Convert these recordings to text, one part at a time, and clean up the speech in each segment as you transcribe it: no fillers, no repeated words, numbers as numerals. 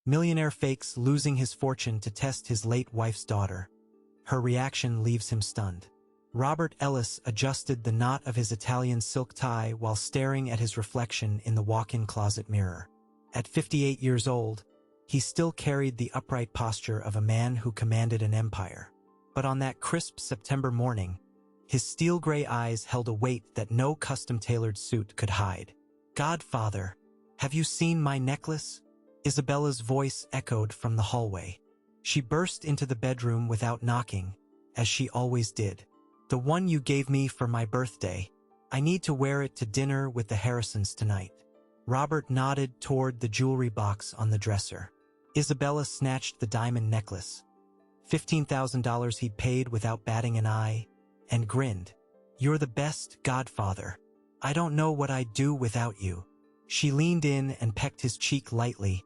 Millionaire fakes losing his fortune to test his late wife's daughter. Her reaction leaves him stunned. Robert Ellis adjusted the knot of his Italian silk tie while staring at his reflection in the walk-in closet mirror. At 58 years old, he still carried the upright posture of a man who commanded an empire. But on that crisp September morning, his steel-gray eyes held a weight that no custom-tailored suit could hide. "Godfather, have you seen my necklace?" Isabella's voice echoed from the hallway. She burst into the bedroom without knocking, as she always did. "The one you gave me for my birthday. I need to wear it to dinner with the Harrisons tonight." Robert nodded toward the jewelry box on the dresser. Isabella snatched the diamond necklace, $15,000 he'd paid without batting an eye, and grinned. "You're the best, Godfather. I don't know what I'd do without you." She leaned in and pecked his cheek lightly,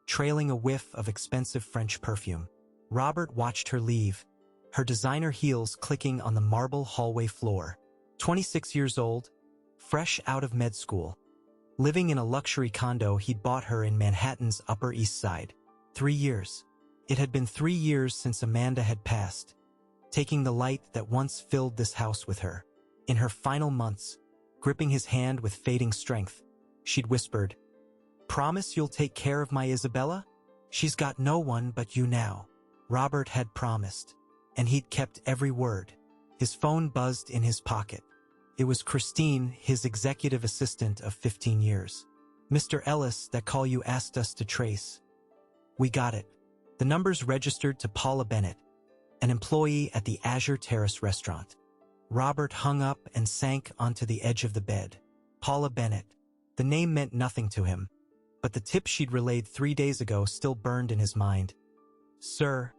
trailing a whiff of expensive French perfume. Robert watched her leave, her designer heels clicking on the marble hallway floor. 26 years old, fresh out of med school, living in a luxury condo he'd bought her in Manhattan's Upper East Side. 3 years. It had been 3 years since Amanda had passed, taking the light that once filled this house with her. In her final months, gripping his hand with fading strength, she'd whispered, "Promise you'll take care of my Isabella? She's got no one but you now." Robert had promised, and he'd kept every word. His phone buzzed in his pocket. It was Christine, his executive assistant of 15 years. "Mr. Ellis, that call you asked us to trace." "We got it." The numbers registered to Paula Bennett, an employee at the Azure Terrace restaurant. Robert hung up and sank onto the edge of the bed. Paula Bennett. The name meant nothing to him, but the tip she'd relayed 3 days ago still burned in his mind. "Sir,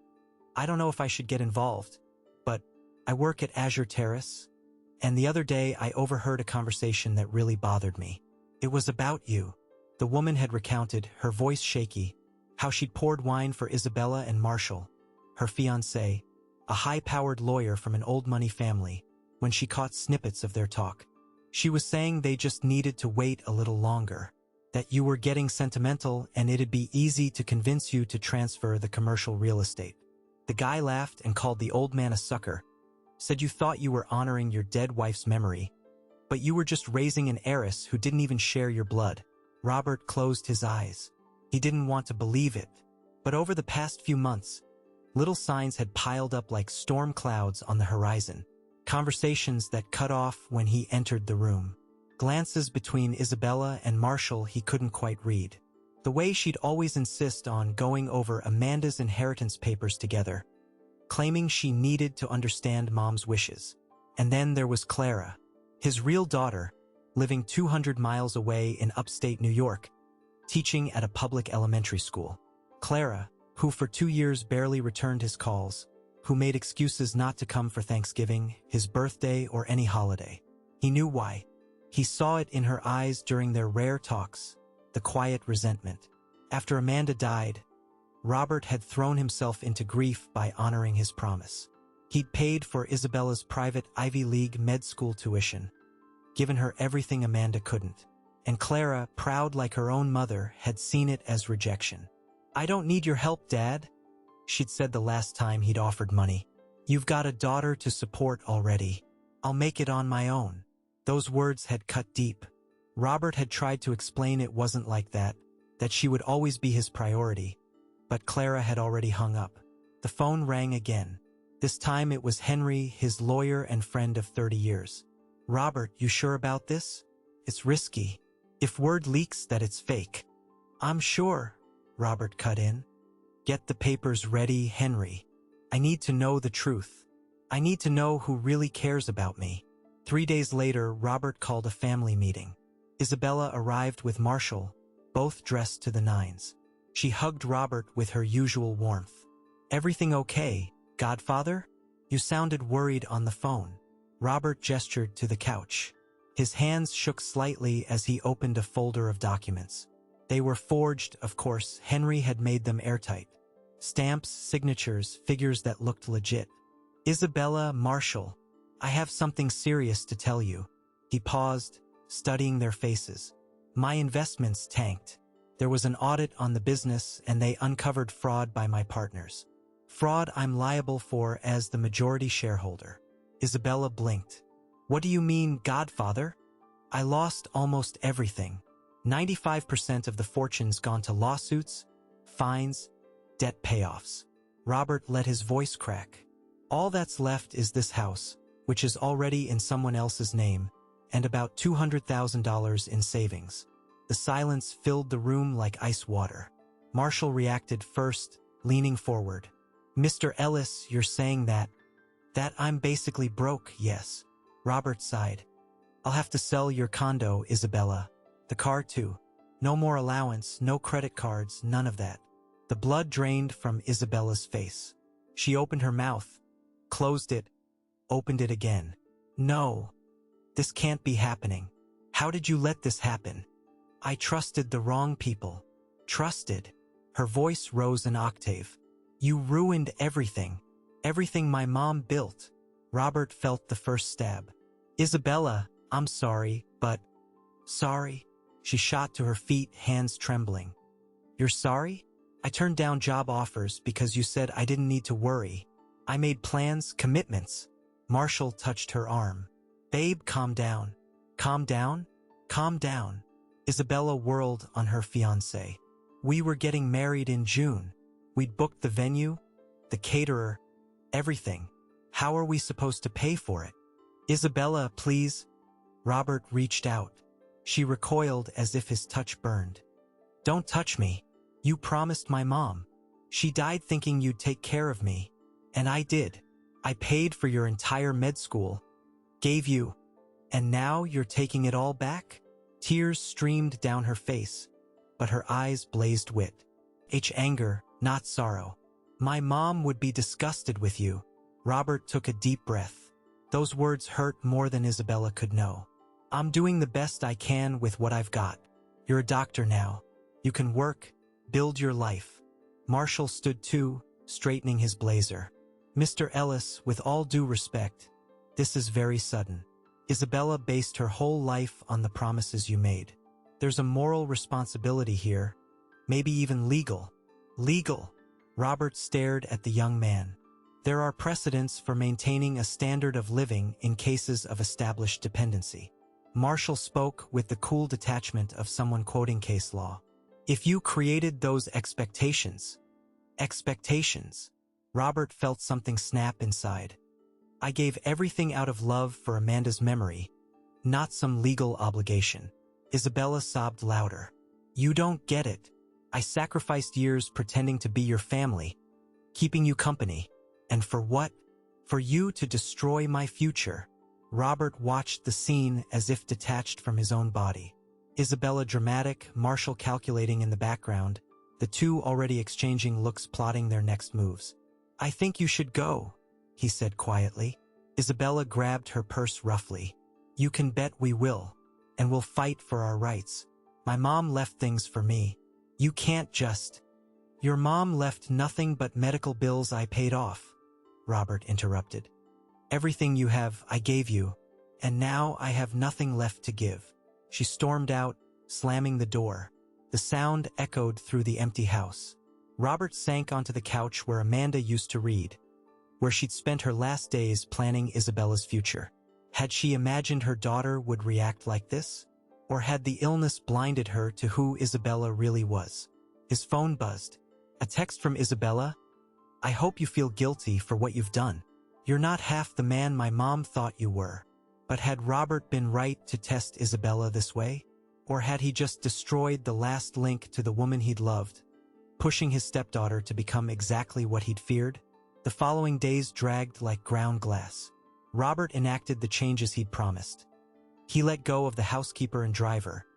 I don't know if I should get involved, but I work at Azure Terrace, and the other day I overheard a conversation that really bothered me. It was about you." The woman had recounted, her voice shaky, how she'd poured wine for Isabella and Marshall, her fiancé, a high-powered lawyer from an old money family, when she caught snippets of their talk. She was saying they just needed to wait a little longer, that you were getting sentimental and it'd be easy to convince you to transfer the commercial real estate. The guy laughed and called the old man a sucker, said you thought you were honoring your dead wife's memory, but you were just raising an heiress who didn't even share your blood. Robert closed his eyes. He didn't want to believe it, but over the past few months, little signs had piled up like storm clouds on the horizon. Conversations that cut off when he entered the room. Glances between Isabella and Marshall he couldn't quite read. The way she'd always insist on going over Amanda's inheritance papers together, claiming she needed to understand Mom's wishes. And then there was Clara, his real daughter, living 200 miles away in upstate New York, teaching at a public elementary school. Clara, who for 2 years barely returned his calls, who made excuses not to come for Thanksgiving, his birthday, or any holiday. He knew why. He saw it in her eyes during their rare talks, the quiet resentment. After Amanda died, Robert had thrown himself into grief by honoring his promise. He'd paid for Isabella's private Ivy League med school tuition, given her everything Amanda couldn't. And Clara, proud like her own mother, had seen it as rejection. "I don't need your help, Dad," she'd said the last time he'd offered money. "You've got a daughter to support already. I'll make it on my own." Those words had cut deep. Robert had tried to explain it wasn't like that she would always be his priority. But Clara had already hung up. The phone rang again. This time it was Henry, his lawyer and friend of 30 years. "Robert, you sure about this? It's risky. If word leaks that it's fake." "I'm sure," Robert cut in. "Get the papers ready, Henry. I need to know the truth. I need to know who really cares about me." 3 days later, Robert called a family meeting. Isabella arrived with Marshall, both dressed to the nines. She hugged Robert with her usual warmth. "Everything okay, Godfather? You sounded worried on the phone." Robert gestured to the couch. His hands shook slightly as he opened a folder of documents. They were forged, of course. Henry had made them airtight. Stamps, signatures, figures that looked legit. "Isabella, Marshall, I have something serious to tell you." He paused, studying their faces. "My investments tanked. There was an audit on the business and they uncovered fraud by my partners. Fraud I'm liable for as the majority shareholder. Isabella blinked. What do you mean, Godfather? I lost almost everything. 95% of the fortune's gone to lawsuits, fines, debt payoffs. Robert let his voice crack. All that's left is this house, which is already in someone else's name, and about $200,000 in savings. The silence filled the room like ice water. Marshall reacted first, leaning forward. Mr. Ellis, you're saying that I'm basically broke, yes. Robert sighed. I'll have to sell your condo, Isabella. The car too. No more allowance, no credit cards, none of that. The blood drained from Isabella's face. She opened her mouth, closed it, opened it again. No, this can't be happening. How did you let this happen? I trusted the wrong people. Trusted. Her voice rose an octave. You ruined everything. Everything my mom built. Robert felt the first stab. Isabella, I'm sorry, but... Sorry? She shot to her feet, hands trembling. You're sorry? I turned down job offers because you said I didn't need to worry. I made plans, commitments. Marshall touched her arm. Babe, calm down. Calm down? Calm down. Isabella whirled on her fiancé. We were getting married in June. We'd booked the venue, the caterer, everything. How are we supposed to pay for it? Isabella, please. Robert reached out. She recoiled as if his touch burned. Don't touch me. You promised my mom. She died thinking you'd take care of me. And I did. I paid for your entire med school. Gave you. And now you're taking it all back? Tears streamed down her face, but her eyes blazed wit. Anger, not sorrow. My mom would be disgusted with you. Robert took a deep breath. Those words hurt more than Isabella could know. I'm doing the best I can with what I've got. You're a doctor now. You can work, build your life. Marshall stood too, straightening his blazer. Mr. Ellis, with all due respect, this is very sudden. Isabella based her whole life on the promises you made. There's a moral responsibility here, maybe even legal. Legal? Robert stared at the young man. There are precedents for maintaining a standard of living in cases of established dependency. Marshall spoke with the cool detachment of someone quoting case law. If you created those expectations. Robert felt something snap inside. I gave everything out of love for Amanda's memory, not some legal obligation. Isabella sobbed louder. You don't get it. I sacrificed years pretending to be your family, keeping you company. And for what? For you to destroy my future. Robert watched the scene as if detached from his own body. Isabella dramatic, Marshall calculating in the background, the two already exchanging looks plotting their next moves. I think you should go, he said quietly. Isabella grabbed her purse roughly. You can bet we will, and we'll fight for our rights. My mom left things for me. You can't just... Your mom left nothing but medical bills I paid off, Robert interrupted. Everything you have, I gave you, and now I have nothing left to give. She stormed out, slamming the door. The sound echoed through the empty house. Robert sank onto the couch where Amanda used to read, where she'd spent her last days planning Isabella's future. Had she imagined her daughter would react like this? Or had the illness blinded her to who Isabella really was? His phone buzzed. A text from Isabella. I hope you feel guilty for what you've done. You're not half the man my mom thought you were. But had Robert been right to test Isabella this way? Or had he just destroyed the last link to the woman he'd loved, pushing his stepdaughter to become exactly what he'd feared? The following days dragged like ground glass. Robert enacted the changes he'd promised. He let go of the housekeeper and driver,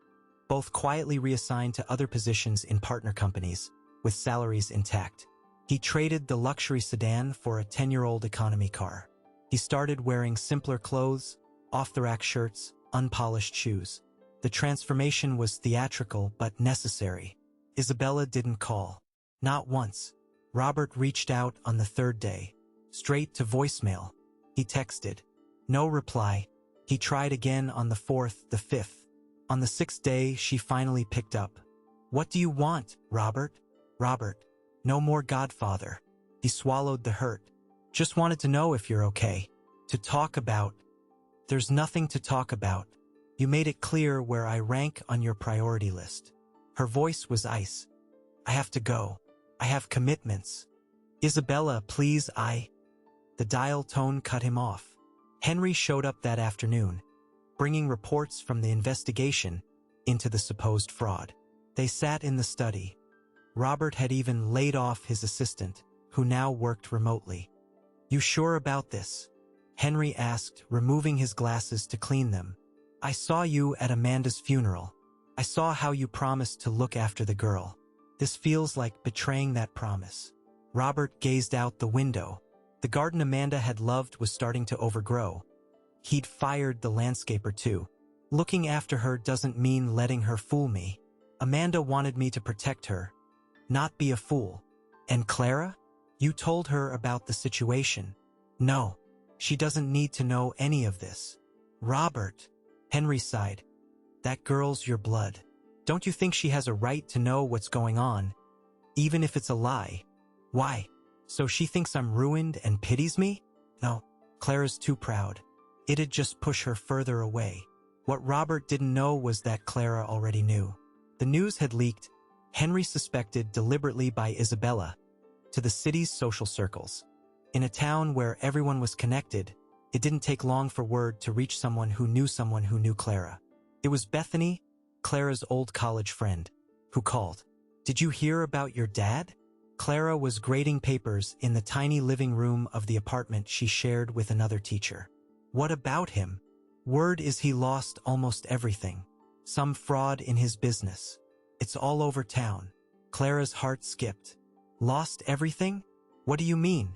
both quietly reassigned to other positions in partner companies, with salaries intact. He traded the luxury sedan for a 10-year-old economy car. He started wearing simpler clothes, off-the-rack shirts, unpolished shoes. The transformation was theatrical but necessary. Isabella didn't call. Not once. Robert reached out on the third day. Straight to voicemail. He texted. No reply. He tried again on the fourth, the fifth. On the sixth day, she finally picked up. What do you want, Robert? Robert, no more Godfather. He swallowed the hurt. Just wanted to know if you're okay. To talk about. There's nothing to talk about. You made it clear where I rank on your priority list. Her voice was ice. I have to go. I have commitments. Isabella, please, The dial tone cut him off. Henry showed up that afternoon, bringing reports from the investigation into the supposed fraud. They sat in the study. Robert had even laid off his assistant, who now worked remotely. You sure about this? Henry asked, removing his glasses to clean them. I saw you at Amanda's funeral. I saw how you promised to look after the girl. This feels like betraying that promise. Robert gazed out the window. The garden Amanda had loved was starting to overgrow. He'd fired the landscaper too. Looking after her doesn't mean letting her fool me. Amanda wanted me to protect her, not be a fool. And Clara? You told her about the situation. No, she doesn't need to know any of this. Robert, Henry sighed. That girl's your blood. Don't you think she has a right to know what's going on, even if it's a lie? Why? So she thinks I'm ruined and pities me? No, Clara's too proud. It'd just push her further away. What Robert didn't know was that Clara already knew. The news had leaked, Henry suspected deliberately by Isabella, to the city's social circles. In a town where everyone was connected, it didn't take long for word to reach someone who knew Clara. It was Bethany, Clara's old college friend, who called. Did you hear about your dad? Clara was grading papers in the tiny living room of the apartment she shared with another teacher. What about him? Word is he lost almost everything. Some fraud in his business. It's all over town. Clara's heart skipped. Lost everything? What do you mean?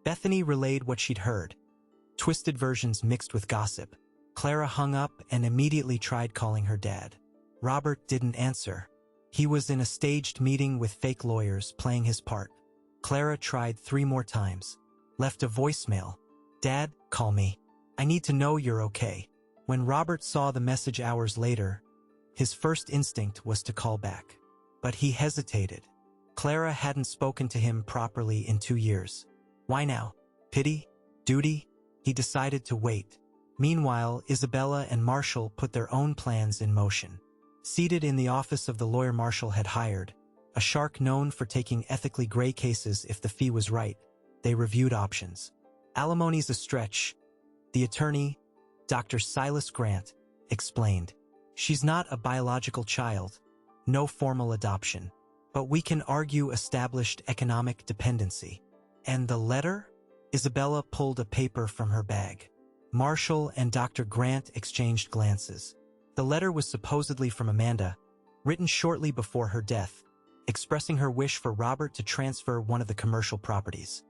Bethany relayed what she'd heard. Twisted versions mixed with gossip. Clara hung up and immediately tried calling her dad. Robert didn't answer. He was in a staged meeting with fake lawyers playing his part. Clara tried 3 more times. Left a voicemail. Dad, call me. I need to know you're okay. When Robert saw the message hours later, his first instinct was to call back. But he hesitated. Clara hadn't spoken to him properly in 2 years. Why now? Pity? Duty? He decided to wait. Meanwhile, Isabella and Marshall put their own plans in motion. Seated in the office of the lawyer Marshall had hired, a shark known for taking ethically gray cases if the fee was right, they reviewed options. Alimony's a stretch. The attorney, Dr. Silas Grant, explained. She's not a biological child, no formal adoption, but we can argue established economic dependency. And the letter? Isabella pulled a paper from her bag. Marshall and Dr. Grant exchanged glances. The letter was supposedly from Amanda, written shortly before her death, expressing her wish for Robert to transfer one of the commercial properties,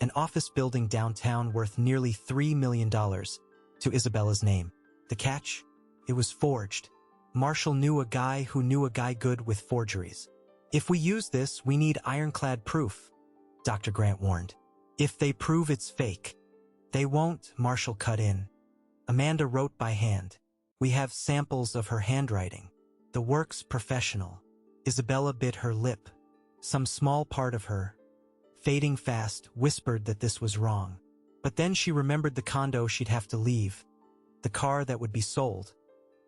an office building downtown worth nearly $3 million, to Isabella's name. The catch? It was forged. Marshall knew a guy who knew a guy good with forgeries. If we use this, we need ironclad proof, Dr. Grant warned. If they prove it's fake. They won't, Marshall cut in. Amanda wrote by hand. We have samples of her handwriting. The work's professional. Isabella bit her lip. Some small part of her, fading fast, whispered that this was wrong. But then she remembered the condo she'd have to leave, the car that would be sold,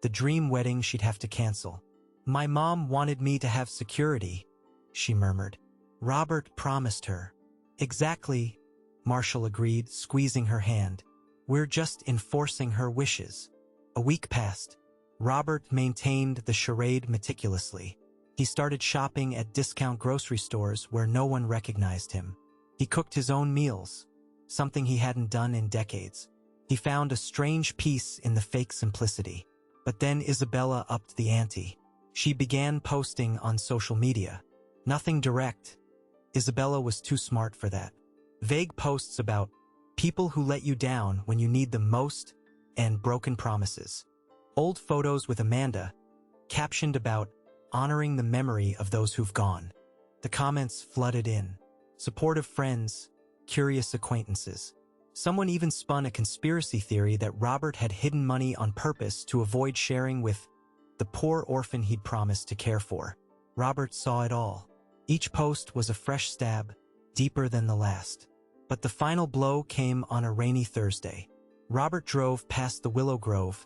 the dream wedding she'd have to cancel. My mom wanted me to have security, she murmured. Robert promised her. Exactly, Marshall agreed, squeezing her hand. We're just enforcing her wishes. A week passed. Robert maintained the charade meticulously. He started shopping at discount grocery stores where no one recognized him. He cooked his own meals, something he hadn't done in decades. He found a strange peace in the fake simplicity. But then Isabella upped the ante. She began posting on social media. Nothing direct. Isabella was too smart for that. Vague posts about people who let you down when you need them most and broken promises. Old photos with Amanda, captioned about honoring the memory of those who've gone. The comments flooded in. Supportive friends, curious acquaintances. Someone even spun a conspiracy theory that Robert had hidden money on purpose to avoid sharing with the poor orphan he'd promised to care for. Robert saw it all. Each post was a fresh stab, deeper than the last. But the final blow came on a rainy Thursday. Robert drove past the Willow Grove,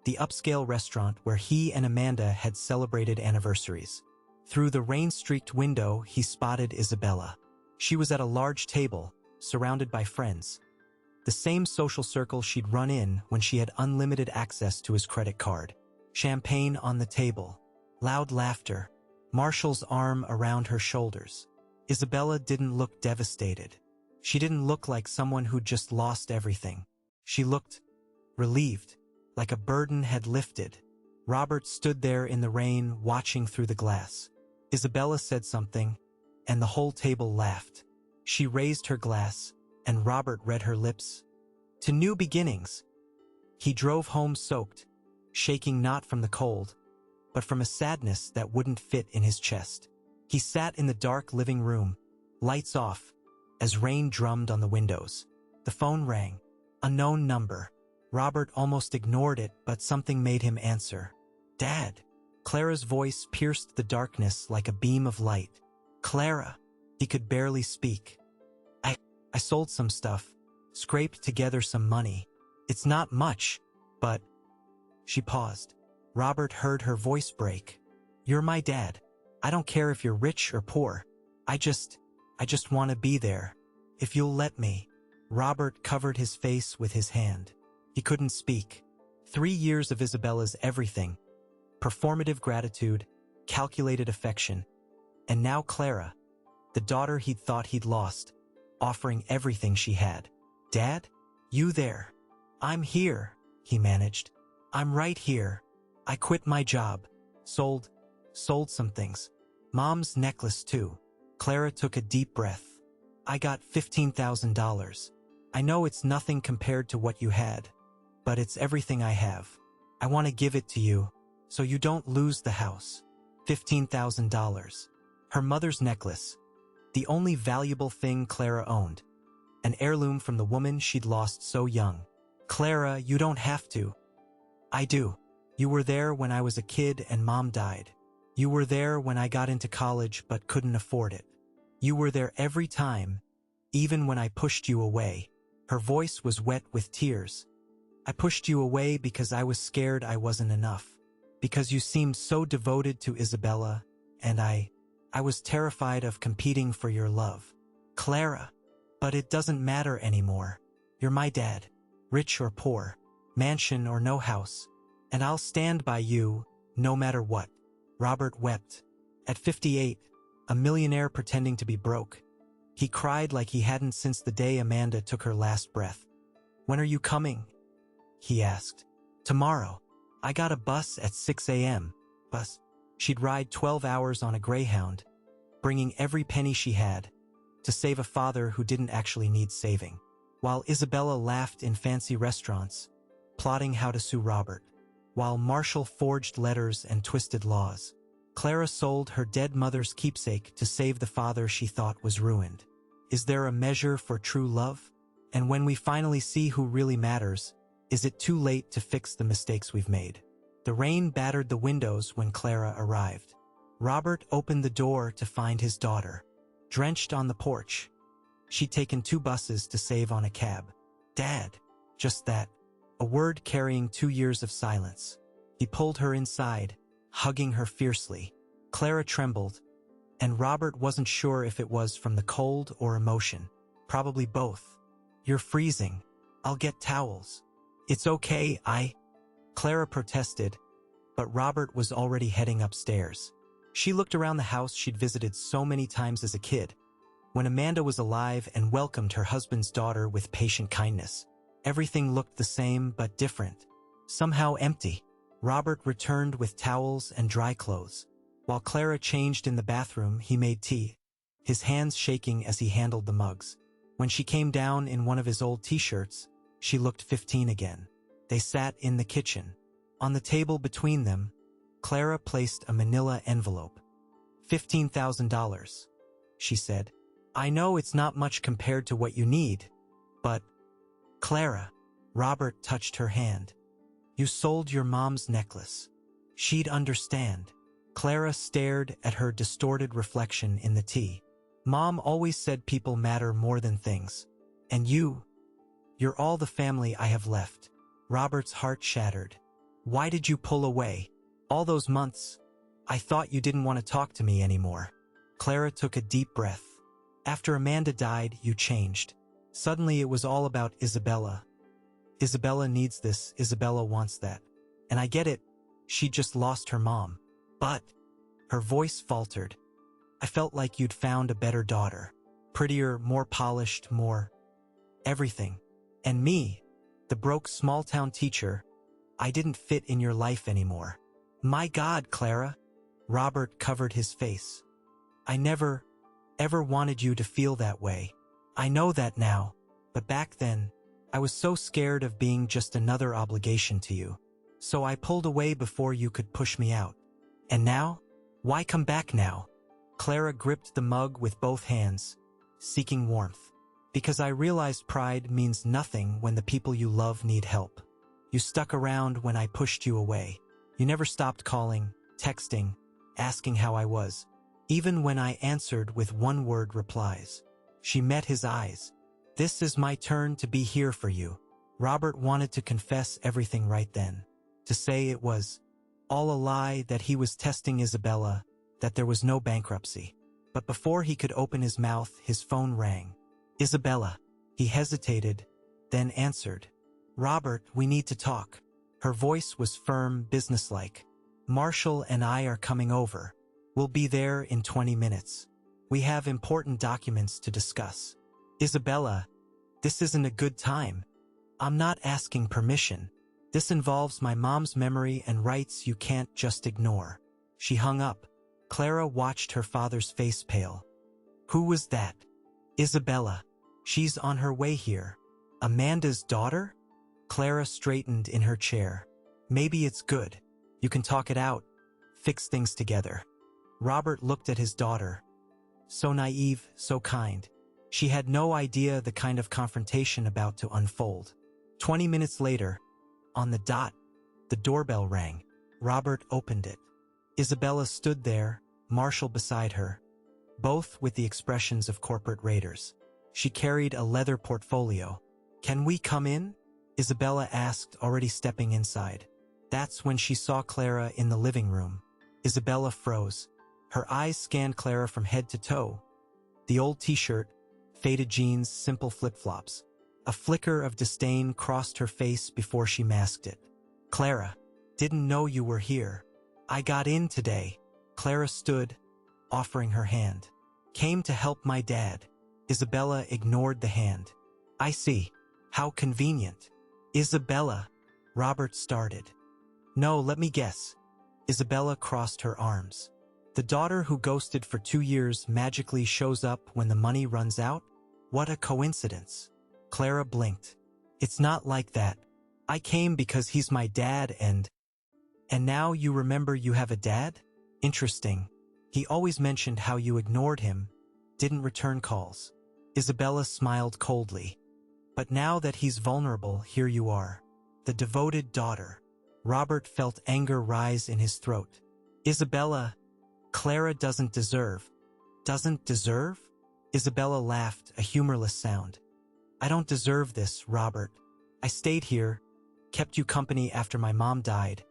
the upscale restaurant where he and Amanda had celebrated anniversaries. Through the rain-streaked window, he spotted Isabella. She was at a large table, surrounded by friends. The same social circle she'd run in when she had unlimited access to his credit card. Champagne on the table. Loud laughter. Marshall's arm around her shoulders. Isabella didn't look devastated. She didn't look like someone who'd just lost everything. She looked relieved, like a burden had lifted. Robert stood there in the rain, watching through the glass. Isabella said something, and the whole table laughed. She raised her glass, and Robert read her lips. To new beginnings. He drove home soaked, shaking not from the cold, but from a sadness that wouldn't fit in his chest. He sat in the dark living room, lights off, as rain drummed on the windows. The phone rang. Unknown number. Robert almost ignored it, but something made him answer. Dad. Clara's voice pierced the darkness like a beam of light. Clara. He could barely speak. I sold some stuff, scraped together some money. It's not much, but... She paused. Robert heard her voice break. You're my dad. I don't care if you're rich or poor. I just want to be there. If you'll let me. Robert covered his face with his hand. He couldn't speak. 3 years of Isabella's everything. Performative gratitude, calculated affection. And now Clara, the daughter he'd thought he'd lost, offering everything she had. Dad? You there? I'm here, he managed. I'm right here. I quit my job. Sold some things. Mom's necklace too. Clara took a deep breath. I got $15,000. I know it's nothing compared to what you had, but it's everything I have. I want to give it to you, so you don't lose the house. $15,000. Her mother's necklace. The only valuable thing Clara owned. An heirloom from the woman she'd lost so young. Clara, you don't have to. I do. You were there when I was a kid and Mom died. You were there when I got into college but couldn't afford it. You were there every time, even when I pushed you away. Her voice was wet with tears. I pushed you away because I was scared I wasn't enough. Because you seemed so devoted to Isabella, and I was terrified of competing for your love. Clara. But it doesn't matter anymore. You're my dad. Rich or poor, mansion or no house. And I'll stand by you, no matter what. Robert wept. At 58, a millionaire pretending to be broke. He cried like he hadn't since the day Amanda took her last breath. When are you coming? He asked. Tomorrow. I got a bus at 6 a.m. Bus. She'd ride 12 hours on a Greyhound, bringing every penny she had, to save a father who didn't actually need saving. While Isabella laughed in fancy restaurants, plotting how to sue Robert. While Marshall forged letters and twisted laws. Clara sold her dead mother's keepsake to save the father she thought was ruined. Is there a measure for true love? And when we finally see who really matters, is it too late to fix the mistakes we've made? The rain battered the windows when Clara arrived. Robert opened the door to find his daughter, drenched on the porch. She'd taken 2 buses to save on a cab. Dad. Just that. A word carrying 2 years of silence. He pulled her inside, hugging her fiercely. Clara trembled, and Robert wasn't sure if it was from the cold or emotion. Probably both. You're freezing. I'll get towels. It's okay, Clara protested, but Robert was already heading upstairs. She looked around the house she'd visited so many times as a kid, when Amanda was alive and welcomed her husband's daughter with patient kindness. Everything looked the same but different. Somehow empty. Robert returned with towels and dry clothes. While Clara changed in the bathroom, he made tea, his hands shaking as he handled the mugs. When she came down in one of his old t-shirts, she looked 15 again. They sat in the kitchen. On the table between them, Clara placed a manila envelope. $15,000, she said. I know it's not much compared to what you need, but... Clara, Robert touched her hand. You sold your mom's necklace. She'd understand. Clara stared at her distorted reflection in the tea. Mom always said people matter more than things. And you're all the family I have left. Robert's heart shattered. Why did you pull away? All those months, I thought you didn't want to talk to me anymore. Clara took a deep breath. After Amanda died, you changed. Suddenly it was all about Isabella. Isabella needs this, Isabella wants that. And I get it, she just lost her mom. But, her voice faltered. I felt like you'd found a better daughter. Prettier, more polished, more everything. And me, the broke small-town teacher, I didn't fit in your life anymore. My God, Clara. Robert covered his face. I never, ever wanted you to feel that way. I know that now, but back then, I was so scared of being just another obligation to you. So I pulled away before you could push me out. And now? Why come back now? Clara gripped the mug with both hands, seeking warmth. Because I realized pride means nothing when the people you love need help. You stuck around when I pushed you away. You never stopped calling, texting, asking how I was. Even when I answered with one-word replies. She met his eyes. This is my turn to be here for you. Robert wanted to confess everything right then. To say it was all a lie, that he was testing Isabella, that there was no bankruptcy. But before he could open his mouth, his phone rang. Isabella. He hesitated, then answered. Robert, we need to talk. Her voice was firm, businesslike. Marshall and I are coming over. We'll be there in 20 minutes. We have important documents to discuss. Isabella, this isn't a good time. I'm not asking permission. This involves my mom's memory and rights you can't just ignore. She hung up. Clara watched her father's face pale. Who was that? Isabella. She's on her way here. Amanda's daughter? Clara straightened in her chair. Maybe it's good. You can talk it out. Fix things together. Robert looked at his daughter. So naive, so kind. She had no idea the kind of confrontation about to unfold. 20 minutes later, on the dot, the doorbell rang. Robert opened it. Isabella stood there, Marshall beside her, both with the expressions of corporate raiders. She carried a leather portfolio. Can we come in? Isabella asked, already stepping inside. That's when she saw Clara in the living room. Isabella froze. Her eyes scanned Clara from head to toe. The old t-shirt, faded jeans, simple flip-flops. A flicker of disdain crossed her face before she masked it. Clara, didn't know you were here. I got in today. Clara stood, offering her hand. Came to help my dad. Isabella ignored the hand. I see. How convenient. Isabella. Robert started. No, let me guess. Isabella crossed her arms. The daughter who ghosted for 2 years magically shows up when the money runs out? What a coincidence. Clara blinked. It's not like that. I came because he's my dad and now you remember you have a dad? Interesting. He always mentioned how you ignored him, didn't return calls. Isabella smiled coldly. But now that he's vulnerable, here you are. The devoted daughter. Robert felt anger rise in his throat. Isabella, Clara doesn't deserve. Doesn't deserve? Isabella laughed, a humorless sound. I don't deserve this, Robert. I stayed here, kept you company after my mom died,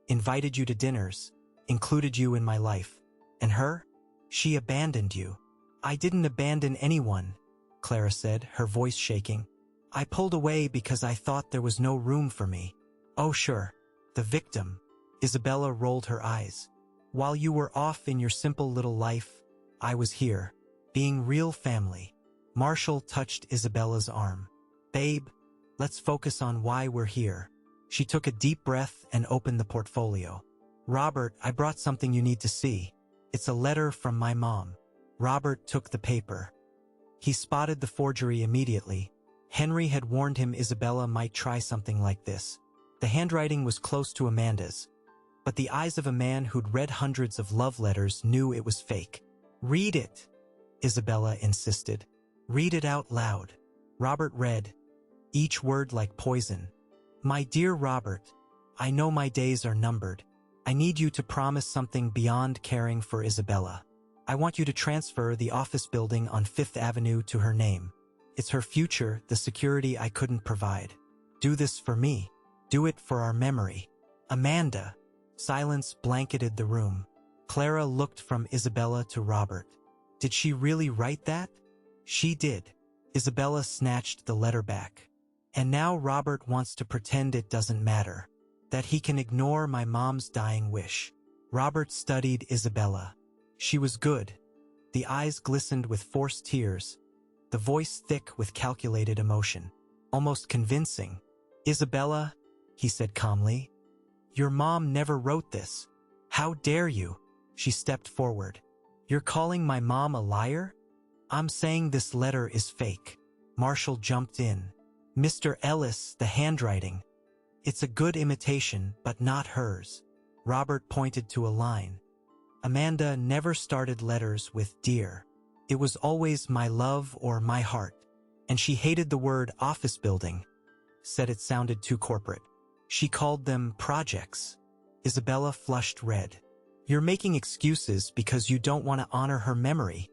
invited you to dinners, included you in my life. And her? She abandoned you. I didn't abandon anyone, Clara said, her voice shaking. I pulled away because I thought there was no room for me. Oh sure, the victim. Isabella rolled her eyes. While you were off in your simple little life, I was here, being real family. Marshall touched Isabella's arm. Babe, let's focus on why we're here. She took a deep breath and opened the portfolio. Robert, I brought something you need to see. It's a letter from my mom. Robert took the paper. He spotted the forgery immediately. Henry had warned him Isabella might try something like this. The handwriting was close to Amanda's, but the eyes of a man who'd read hundreds of love letters knew it was fake. Read it, Isabella insisted. Read it out loud. Robert read, each word like poison. My dear Robert, I know my days are numbered. I need you to promise something beyond caring for Isabella. I want you to transfer the office building on Fifth Avenue to her name. It's her future, the security I couldn't provide. Do this for me. Do it for our memory. Amanda. Silence blanketed the room. Clara looked from Isabella to Robert. Did she really write that? She did. Isabella snatched the letter back. And now Robert wants to pretend it doesn't matter. That he can ignore my mom's dying wish. Robert studied Isabella. She was good. The eyes glistened with forced tears. The voice thick with calculated emotion. Almost convincing. Isabella, he said calmly. Your mom never wrote this. How dare you? She stepped forward. You're calling my mom a liar? I'm saying this letter is fake. Marshall jumped in. Mr. Ellis, the handwriting. It's a good imitation, but not hers. Robert pointed to a line. Amanda never started letters with dear. It was always my love or my heart. And she hated the word office building. Said it sounded too corporate. She called them projects. Isabella flushed red. You're making excuses because you don't want to honor her memory.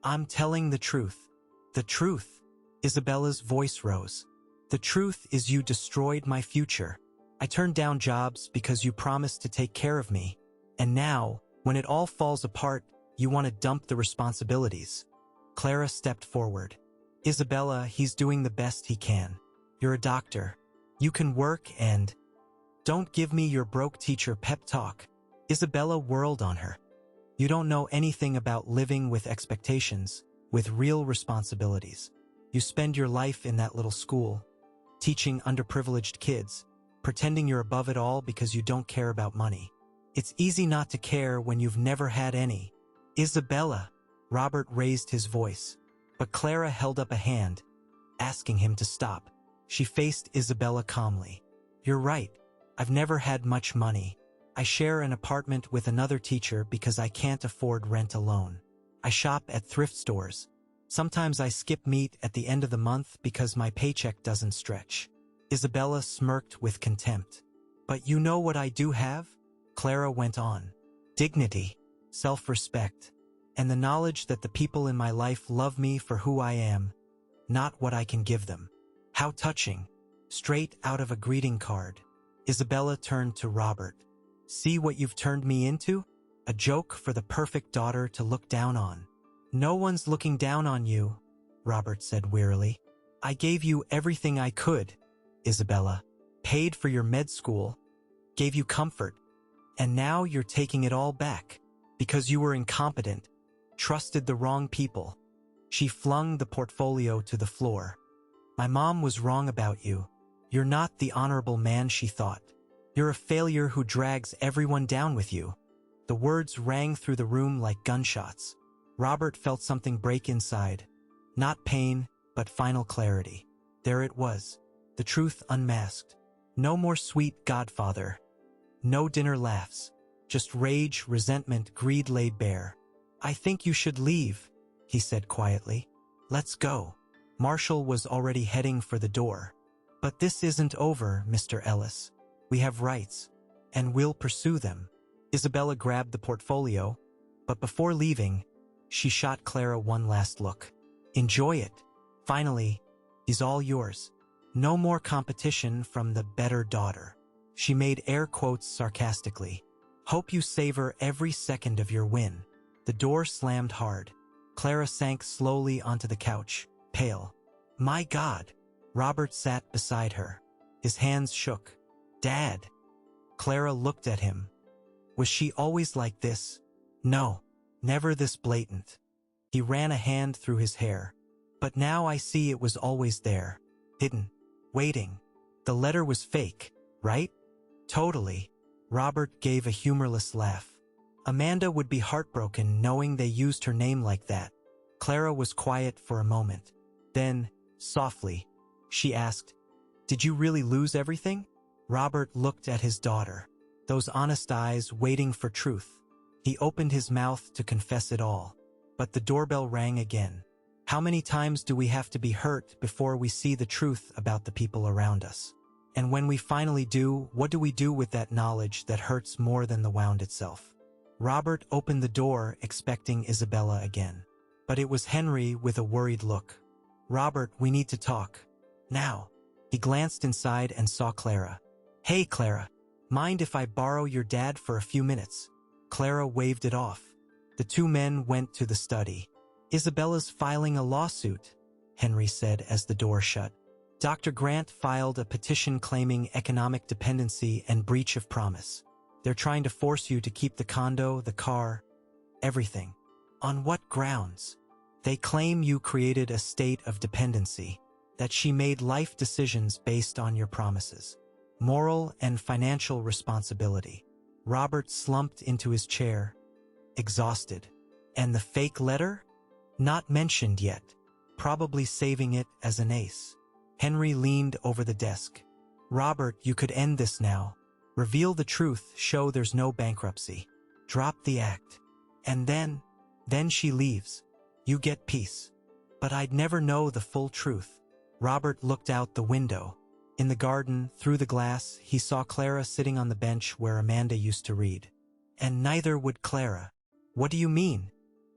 I'm telling the truth. The truth. Isabella's voice rose. The truth is you destroyed my future. I turned down jobs because you promised to take care of me. And now, when it all falls apart, you want to dump the responsibilities. Clara stepped forward. Isabella, he's doing the best he can. You're a doctor. You can work and... Don't give me your broke teacher pep talk. Isabella whirled on her. You don't know anything about living with expectations, with real responsibilities. You spend your life in that little school, teaching underprivileged kids, pretending you're above it all because you don't care about money. It's easy not to care when you've never had any. Isabella, Robert raised his voice, but Clara held up a hand, asking him to stop. She faced Isabella calmly. You're right. I've never had much money. I share an apartment with another teacher because I can't afford rent alone. I shop at thrift stores. Sometimes I skip meat at the end of the month because my paycheck doesn't stretch. Isabella smirked with contempt. But you know what I do have? Clara went on. Dignity, self-respect, and the knowledge that the people in my life love me for who I am, not what I can give them. How touching. Straight out of a greeting card. Isabella turned to Robert. See what you've turned me into? A joke for the perfect daughter to look down on. No one's looking down on you, Robert said wearily. I gave you everything I could, Isabella. Paid for your med school. Gave you comfort. And now you're taking it all back. Because you were incompetent. Trusted the wrong people. She flung the portfolio to the floor. My mom was wrong about you. You're not the honorable man she thought. You're a failure who drags everyone down with you. The words rang through the room like gunshots. Robert felt something break inside. Not pain, but final clarity. There it was. The truth unmasked. No more sweet godfather. No dinner laughs. Just rage, resentment, greed laid bare. I think you should leave, he said quietly. Let's go. Marshall was already heading for the door. But this isn't over, Mr. Ellis. We have rights, and we'll pursue them. Isabella grabbed the portfolio, but before leaving, she shot Clara one last look. Enjoy it. Finally, he's all yours. No more competition from the better daughter. She made air quotes sarcastically. Hope you savor every second of your win. The door slammed hard. Clara sank slowly onto the couch, pale. My God! Robert sat beside her. His hands shook. Dad! Clara looked at him. Was she always like this? No, never this blatant. He ran a hand through his hair. But now I see it was always there. Hidden. Waiting. The letter was fake, right? Totally. Robert gave a humorless laugh. Amanda would be heartbroken knowing they used her name like that. Clara was quiet for a moment. Then, softly, she asked, Did you really lose everything? Robert looked at his daughter, those honest eyes waiting for truth. He opened his mouth to confess it all. But the doorbell rang again. How many times do we have to be hurt before we see the truth about the people around us? And when we finally do, what do we do with that knowledge that hurts more than the wound itself? Robert opened the door, expecting Isabella again. But it was Henry with a worried look. "Robert, we need to talk. Now." He glanced inside and saw Clara. "Hey, Clara. Mind if I borrow your dad for a few minutes?" Clara waved it off. The two men went to the study. "Isabella's filing a lawsuit," Henry said as the door shut. "Dr. Grant filed a petition claiming economic dependency and breach of promise. They're trying to force you to keep the condo, the car, everything." "On what grounds?" "They claim you created a state of dependency, that she made life decisions based on your promises. Moral and financial responsibility." Robert slumped into his chair, exhausted. "And the fake letter?" "Not mentioned yet. Probably saving it as an ace." Henry leaned over the desk. "Robert, you could end this now. Reveal the truth, show there's no bankruptcy. Drop the act. And then she leaves. You get peace." "But I'd never know the full truth." Robert looked out the window. In the garden, through the glass, he saw Clara sitting on the bench where Amanda used to read. "And neither would Clara." "What do you mean?"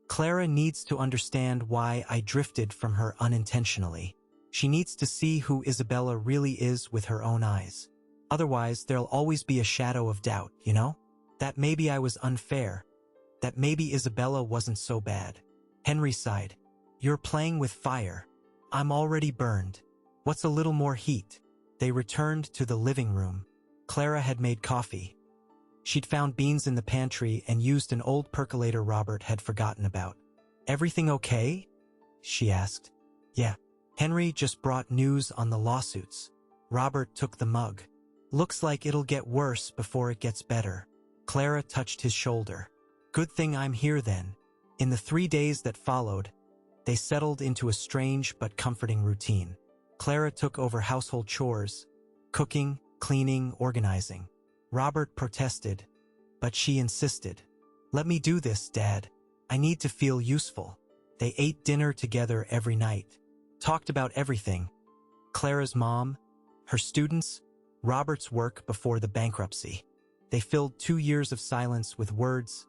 "Clara needs to understand why I drifted from her unintentionally. She needs to see who Isabella really is with her own eyes. Otherwise, there'll always be a shadow of doubt, you know? That maybe I was unfair. That maybe Isabella wasn't so bad." Henry sighed. "You're playing with fire. I'm already burned. What's a little more heat?" They returned to the living room. Clara had made coffee. She'd found beans in the pantry and used an old percolator Robert had forgotten about. "Everything okay?" she asked. "Yeah." Henry just brought news on the lawsuits. Robert took the mug. "Looks like it'll get worse before it gets better." Clara touched his shoulder. "Good thing I'm here then." In the 3 days that followed, they settled into a strange but comforting routine. Clara took over household chores, cooking, cleaning, organizing. Robert protested, but she insisted. "Let me do this, Dad. I need to feel useful." They ate dinner together every night, talked about everything. Clara's mom, her students, Robert's work before the bankruptcy. They filled 2 years of silence with words,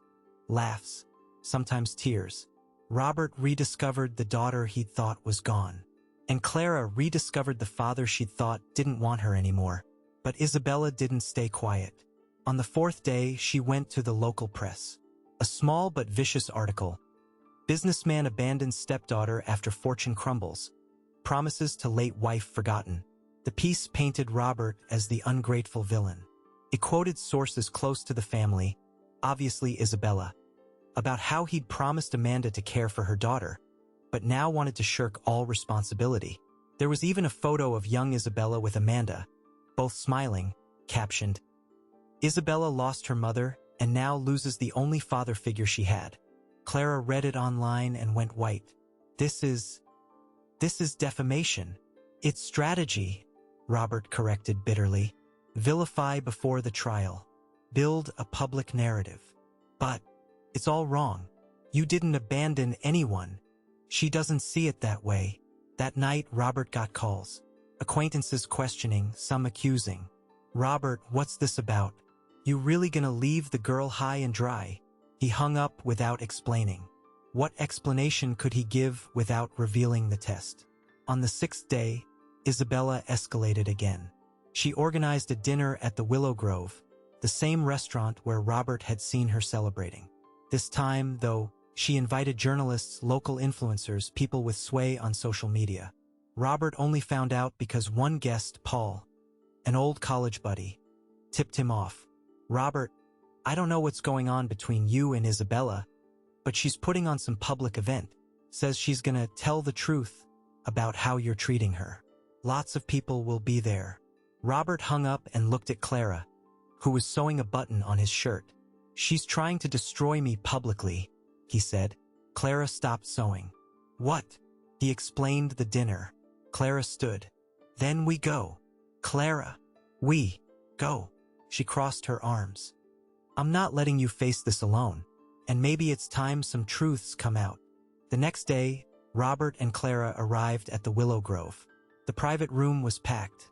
laughs, sometimes tears. Robert rediscovered the daughter he'd thought was gone. And Clara rediscovered the father she'd thought didn't want her anymore. But Isabella didn't stay quiet. On the 4th day, she went to the local press. A small but vicious article. "Businessman abandons stepdaughter after fortune crumbles. Promises to late wife forgotten." The piece painted Robert as the ungrateful villain. It quoted sources close to the family, obviously Isabella, about how he'd promised Amanda to care for her daughter, but now wanted to shirk all responsibility. There was even a photo of young Isabella with Amanda, both smiling, captioned, "Isabella lost her mother and now loses the only father figure she had." Clara read it online and went white. This is defamation. "It's strategy," Robert corrected bitterly. "Vilify before the trial. Build a public narrative. But it's all wrong. You didn't abandon anyone. She doesn't see it that way." That night, Robert got calls. Acquaintances questioning, some accusing. "Robert, what's this about? You really gonna leave the girl high and dry?" He hung up without explaining. What explanation could he give without revealing the test? On the 6th day, Isabella escalated again. She organized a dinner at the Willow Grove, the same restaurant where Robert had seen her celebrating. This time, though, she invited journalists, local influencers, people with sway on social media. Robert only found out because one guest, Paul, an old college buddy, tipped him off. "Robert, I don't know what's going on between you and Isabella, but she's putting on some public event. Says she's gonna tell the truth about how you're treating her. Lots of people will be there." Robert hung up and looked at Clara, who was sewing a button on his shirt. "She's trying to destroy me publicly," he said. Clara stopped sewing. "What?" He explained the dinner. Clara stood. "Then we go." "Clara, we go." She crossed her arms. "I'm not letting you face this alone, and maybe it's time some truths come out." The next day, Robert and Clara arrived at the Willow Grove. The private room was packed.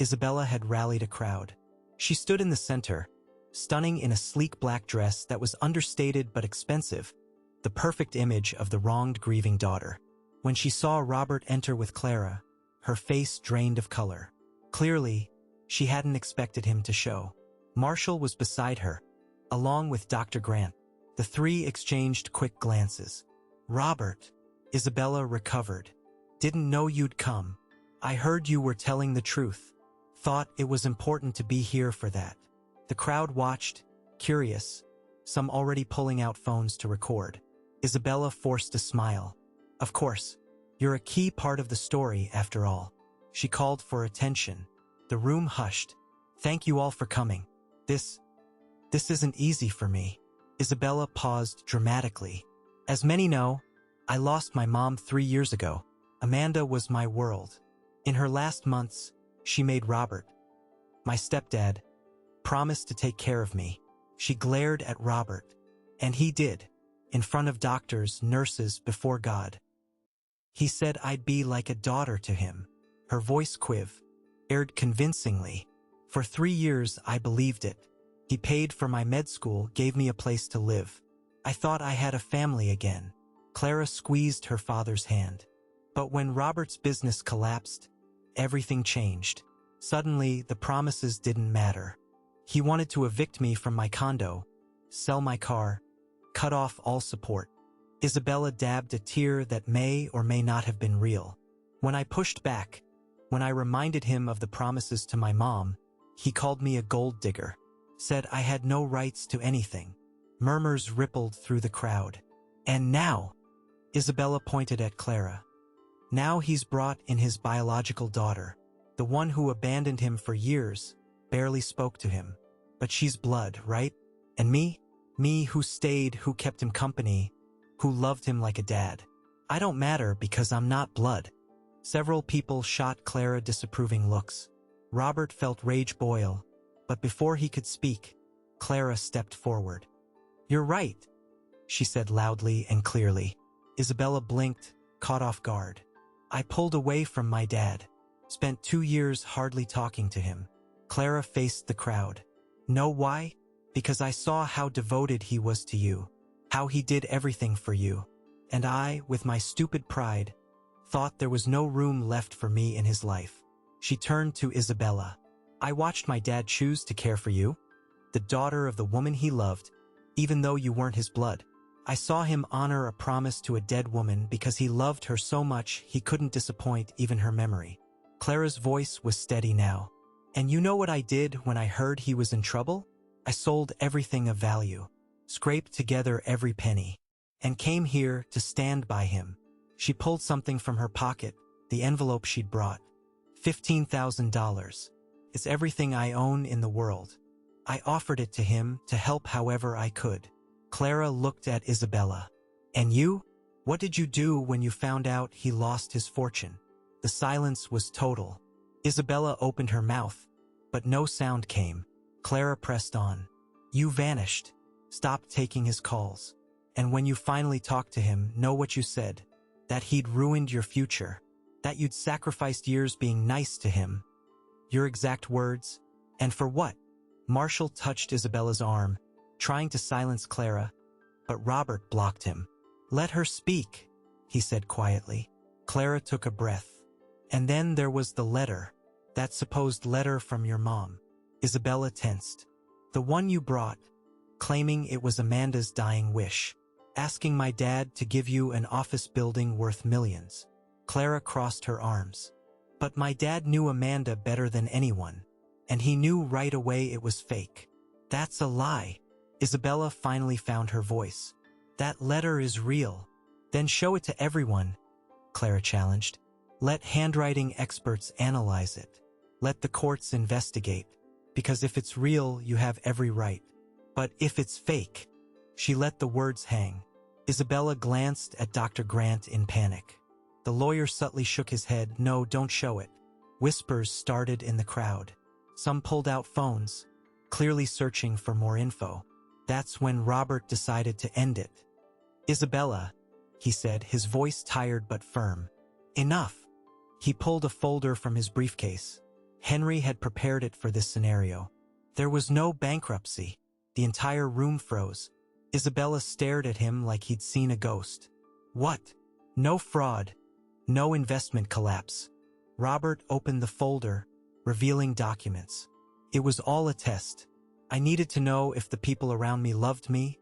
Isabella had rallied a crowd. She stood in the center, stunning in a sleek black dress that was understated but expensive, the perfect image of the wronged, grieving daughter. When she saw Robert enter with Clara, her face drained of color. Clearly, she hadn't expected him to show. Marshall was beside her, along with Dr. Grant. The three exchanged quick glances. "Robert," Isabella recovered. "Didn't know you'd come. I heard you were telling the truth. Thought it was important to be here for that." The crowd watched, curious, some already pulling out phones to record. Isabella forced a smile. "Of course, you're a key part of the story after all." She called for attention. The room hushed. "Thank you all for coming. This isn't easy for me." Isabella paused dramatically. "As many know, I lost my mom 3 years ago. Amanda was my world. In her last months, she made Robert, my stepdad, promise to take care of me." She glared at Robert. "And he did, in front of doctors, nurses, before God. He said I'd be like a daughter to him." Her voice aired convincingly. "For 3 years I believed it. He paid for my med school, gave me a place to live. I thought I had a family again." Clara squeezed her father's hand. But when Robert's business collapsed, everything changed. Suddenly, the promises didn't matter. He wanted to evict me from my condo, sell my car, cut off all support. Isabella dabbed a tear that may or may not have been real. When I pushed back, when I reminded him of the promises to my mom, he called me a gold digger, said I had no rights to anything. Murmurs rippled through the crowd. "And now," Isabella pointed at Clara, "now he's brought in his biological daughter, the one who abandoned him for years, barely spoke to him. But she's blood, right? And me who stayed, who kept him company, who loved him like a dad. I don't matter because I'm not blood." Several people shot Clara disapproving looks. Robert felt rage boil, but before he could speak, Clara stepped forward. "You're right," she said loudly and clearly. Isabella blinked, caught off guard. "I pulled away from my dad. Spent 2 years hardly talking to him." Clara faced the crowd. "Know why? Because I saw how devoted he was to you, how he did everything for you. And I, with my stupid pride, thought there was no room left for me in his life." She turned to Isabella. "I watched my dad choose to care for you, the daughter of the woman he loved, even though you weren't his blood. I saw him honor a promise to a dead woman because he loved her so much he couldn't disappoint even her memory." Clara's voice was steady now. "And you know what I did when I heard he was in trouble? I sold everything of value, scraped together every penny, and came here to stand by him." She pulled something from her pocket, the envelope she'd brought. $15,000. "It's everything I own in the world. I offered it to him to help however I could." Clara looked at Isabella. "And you? What did you do when you found out he lost his fortune?" The silence was total. Isabella opened her mouth, but no sound came. Clara pressed on. "You vanished. Stopped taking his calls. And when you finally talked to him, know what you said? That he'd ruined your future. That you'd sacrificed years being nice to him. Your exact words. And for what?" Marshall touched Isabella's arm, trying to silence Clara, but Robert blocked him. "Let her speak," he said quietly. Clara took a breath. "And then there was the letter, that supposed letter from your mom." Isabella tensed. "The one you brought, claiming it was Amanda's dying wish, asking my dad to give you an office building worth millions." Clara crossed her arms. "But my dad knew Amanda better than anyone, and he knew right away it was fake." "That's a lie." Isabella finally found her voice. "That letter is real." "Then show it to everyone," Clara challenged. "Let handwriting experts analyze it. Let the courts investigate. Because if it's real, you have every right. But if it's fake..." She let the words hang. Isabella glanced at Dr. Grant in panic. The lawyer subtly shook his head. "No, don't show it." Whispers started in the crowd. Some pulled out phones, clearly searching for more info. That's when Robert decided to end it. "Isabella," he said, his voice tired but firm. "Enough." He pulled a folder from his briefcase. Henry had prepared it for this scenario. There was no bankruptcy. The entire room froze. Isabella stared at him like he'd seen a ghost. What? No fraud. No investment collapse. Robert opened the folder, revealing documents. It was all a test. I needed to know if the people around me loved me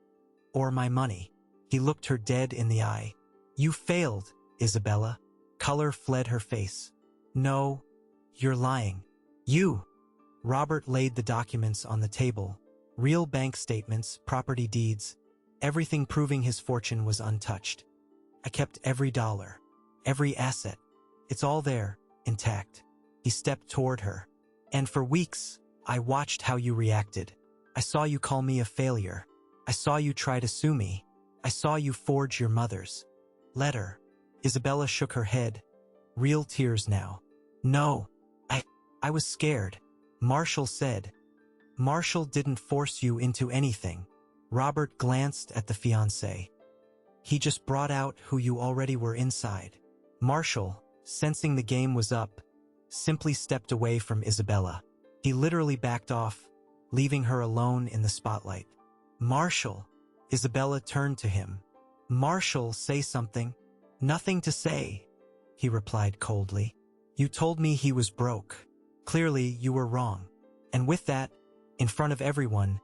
or my money. He looked her dead in the eye. You failed, Isabella. Color fled her face. No, you're lying. You. Robert laid the documents on the table. Real bank statements, property deeds, everything proving his fortune was untouched. I kept every dollar, every asset. It's all there, intact. He stepped toward her. And for weeks, I watched how you reacted. I saw you call me a failure. I saw you try to sue me. I saw you forge your mother's letter. Isabella shook her head. Real tears now. No, I was scared. Marshall said. Marshall didn't force you into anything. Robert glanced at the fiancé. He just brought out who you already were inside. Marshall, sensing the game was up, simply stepped away from Isabella. He literally backed off, leaving her alone in the spotlight. Marshall. Isabella turned to him. Marshall, say something. Nothing to say, he replied coldly. You told me he was broke. Clearly, you were wrong. And with that, in front of everyone,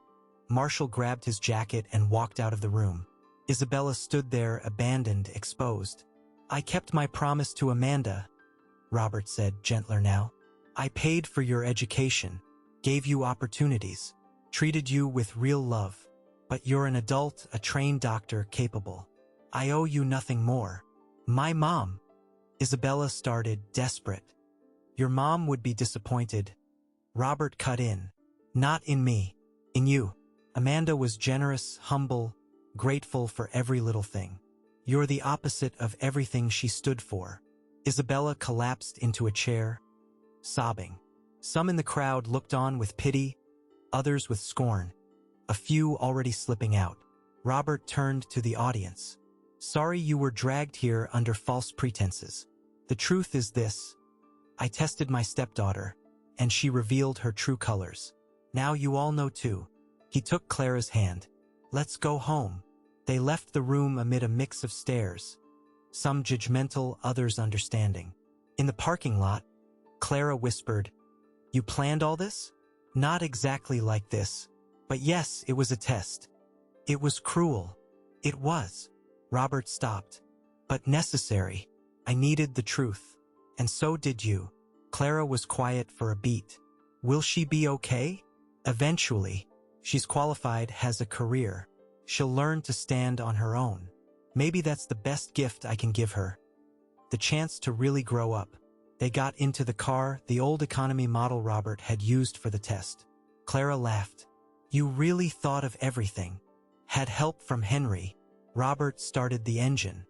Marshall grabbed his jacket and walked out of the room. Isabella stood there, abandoned, exposed. I kept my promise to Amanda, Robert said, gentler now. I paid for your education, gave you opportunities, treated you with real love. But you're an adult, a trained doctor, capable. I owe you nothing more. My mom. Isabella started, desperate. Your mom would be disappointed. Robert cut in. Not in me. In you. Amanda was generous, humble, grateful for every little thing. You're the opposite of everything she stood for. Isabella collapsed into a chair, sobbing. Some in the crowd looked on with pity, others with scorn, a few already slipping out. Robert turned to the audience. Sorry you were dragged here under false pretenses. The truth is this. I tested my stepdaughter, and she revealed her true colors. Now you all know too. He took Clara's hand. Let's go home. They left the room amid a mix of stares, some judgmental, others understanding. In the parking lot, Clara whispered, You planned all this? Not exactly like this, but yes, it was a test. It was cruel. It was. Robert stopped. But necessary. I needed the truth. And so did you. Clara was quiet for a beat. Will she be okay? Eventually. She's qualified, has a career. She'll learn to stand on her own. Maybe that's the best gift I can give her. The chance to really grow up. They got into the car, the old economy model Robert had used for the test. Clara laughed. You really thought of everything. Had help from Henry. Robert started the engine.